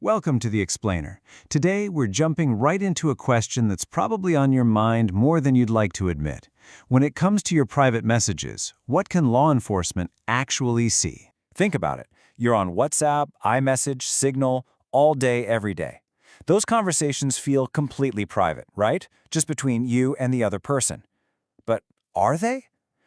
Welcome to The Explainer. Today, we're jumping right into a question that's probably on your mind more than you'd like to admit. When it comes to your private messages, what can law enforcement actually see? Think about it. You're on WhatsApp, iMessage, Signal, all day, every day. Those conversations feel completely private, right? Just between you and the other person. But are they?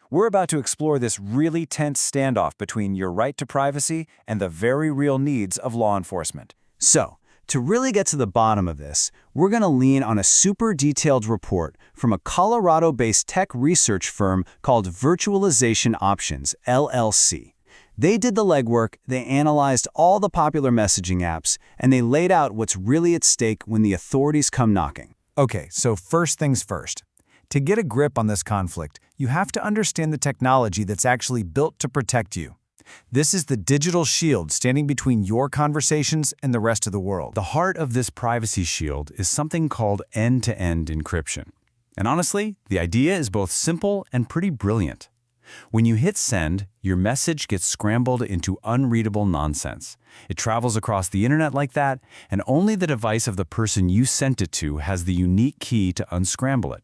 We're about to explore this really tense standoff between your right to privacy and the very real needs of law enforcement. So, to really get to the bottom of this, we're going to lean on a super detailed report from a Colorado-based tech research firm called Virtualization Options LLC. They did the legwork, they analyzed all the popular messaging apps, and they laid out what's really at stake when the authorities come knocking. Okay, so first things first. To get a grip on this conflict, you have to understand the technology that's actually built to protect you. This is the digital shield standing between your conversations and the rest of the world. The heart of this privacy shield is something called end-to-end encryption. And honestly, the idea is both simple and pretty brilliant. When you hit send, your message gets scrambled into unreadable nonsense. It travels across the internet like that, and only the device of the person you sent it to has the unique key to unscramble it.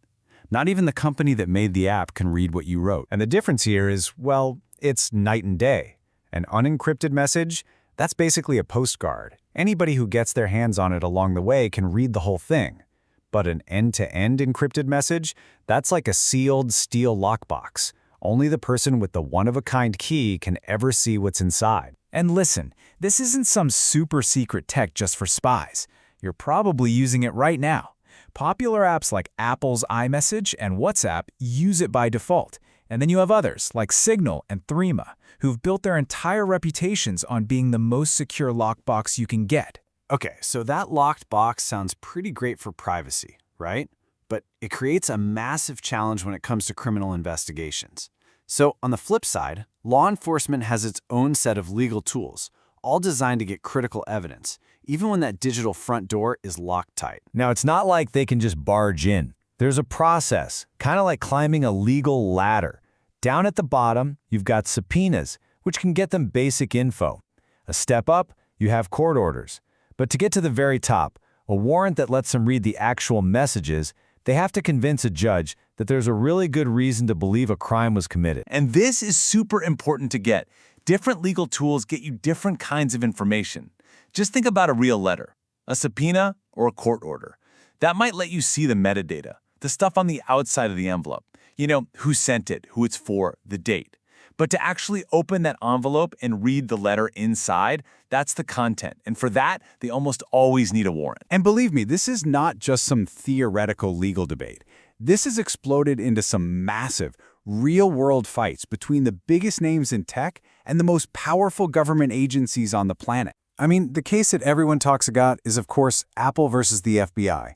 Not even the company that made the app can read what you wrote. And the difference here is, well, it's night and day. An unencrypted message, that's basically a postcard. Anybody who gets their hands on it along the way can read the whole thing. But an end-to-end encrypted message, that's like a sealed steel lockbox. Only the person with the one-of-a-kind key can ever see what's inside. And listen, this isn't some super secret tech just for spies. You're probably using it right now. Popular apps like Apple's iMessage and WhatsApp use it by default. And then you have others like Signal and Threema, who've built their entire reputations on being the most secure lockbox you can get. Okay, so that locked box sounds pretty great for privacy, right? But it creates a massive challenge when it comes to criminal investigations. So on the flip side, law enforcement has its own set of legal tools, all designed to get critical evidence, even when that digital front door is locked tight. Now, it's not like they can just barge in. There's a process, kind of like climbing a legal ladder. Down at the bottom, you've got subpoenas, which can get them basic info. A step up, you have court orders. But to get to the very top, a warrant that lets them read the actual messages, they have to convince a judge that there's a really good reason to believe a crime was committed. And this is super important to get. Different legal tools get you different kinds of information. Just think about a real letter, a subpoena, or a court order. That might let you see the metadata, the stuff on the outside of the envelope. You know, who sent it, who it's for, the date. But to actually open that envelope and read the letter inside, that's the content. And for that, they almost always need a warrant. And believe me, this is not just some theoretical legal debate. This has exploded into some massive, real-world fights between the biggest names in tech and the most powerful government agencies on the planet. I mean, the case that everyone talks about is, of course, Apple versus the FBI.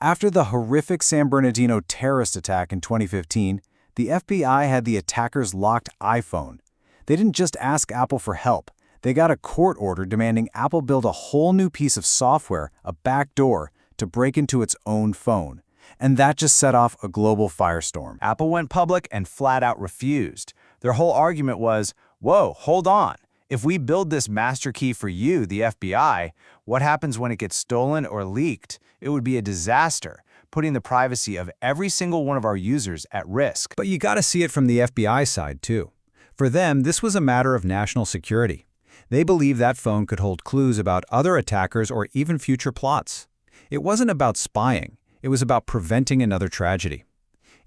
After the horrific San Bernardino terrorist attack in 2015, the FBI had the attacker's locked iPhone. They didn't just ask Apple for help. They got a court order demanding Apple build a whole new piece of software, a backdoor, to break into its own phone. And that just set off a global firestorm. Apple went public and flat out refused. Their whole argument was, whoa, hold on. If we build this master key for you, the FBI, what happens when it gets stolen or leaked? It would be a disaster, putting the privacy of every single one of our users at risk. But you gotta see it from the FBI side, too. For them, this was a matter of national security. They believed that phone could hold clues about other attackers or even future plots. It wasn't about spying. It was about preventing another tragedy.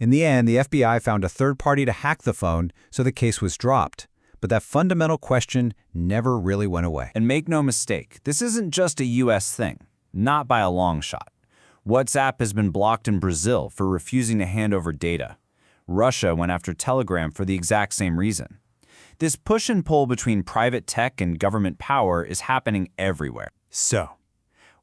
In the end, the FBI found a third party to hack the phone, so the case was dropped. But that fundamental question never really went away. And make no mistake, this isn't just a US thing. Not by a long shot. WhatsApp has been blocked in Brazil for refusing to hand over data. Russia went after Telegram for the exact same reason. This push and pull between private tech and government power is happening everywhere. So,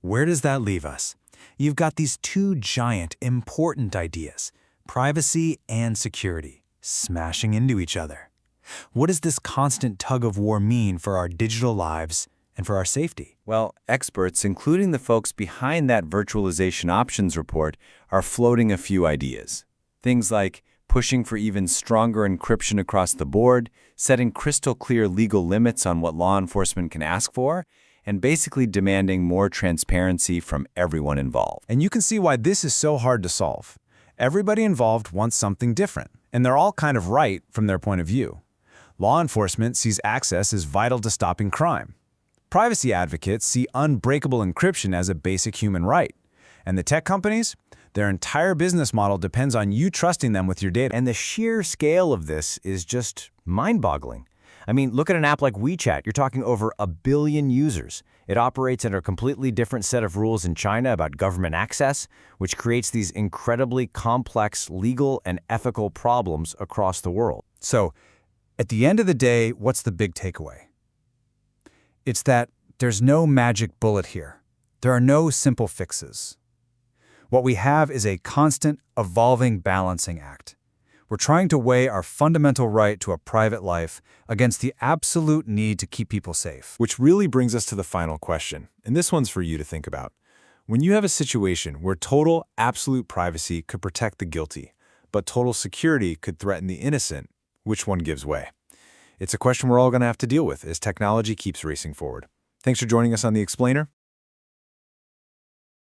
where does that leave us? You've got these two giant, important ideas, privacy and security, smashing into each other. What does this constant tug-of-war mean for our digital lives and for our safety? Well, experts, including the folks behind that Virtualization Options report, are floating a few ideas. Things like pushing for even stronger encryption across the board, setting crystal clear legal limits on what law enforcement can ask for, and basically demanding more transparency from everyone involved. And you can see why this is so hard to solve. Everybody involved wants something different, and they're all kind of right from their point of view. Law enforcement sees access as vital to stopping crime. Privacy advocates see unbreakable encryption as a basic human right. And the tech companies? Their entire business model depends on you trusting them with your data. And the sheer scale of this is just mind-boggling. I mean, look at an app like WeChat. You're talking over 1 billion users. It operates under a completely different set of rules in China about government access, which creates these incredibly complex legal and ethical problems across the world. So, at the end of the day, what's the big takeaway? It's that there's no magic bullet here. There are no simple fixes. What we have is a constant, evolving balancing act. We're trying to weigh our fundamental right to a private life against the absolute need to keep people safe. Which really brings us to the final question, and this one's for you to think about. When you have a situation where total, absolute privacy could protect the guilty, but total security could threaten the innocent, which one gives way? It's a question we're all going to have to deal with as technology keeps racing forward. Thanks for joining us on The Explainer.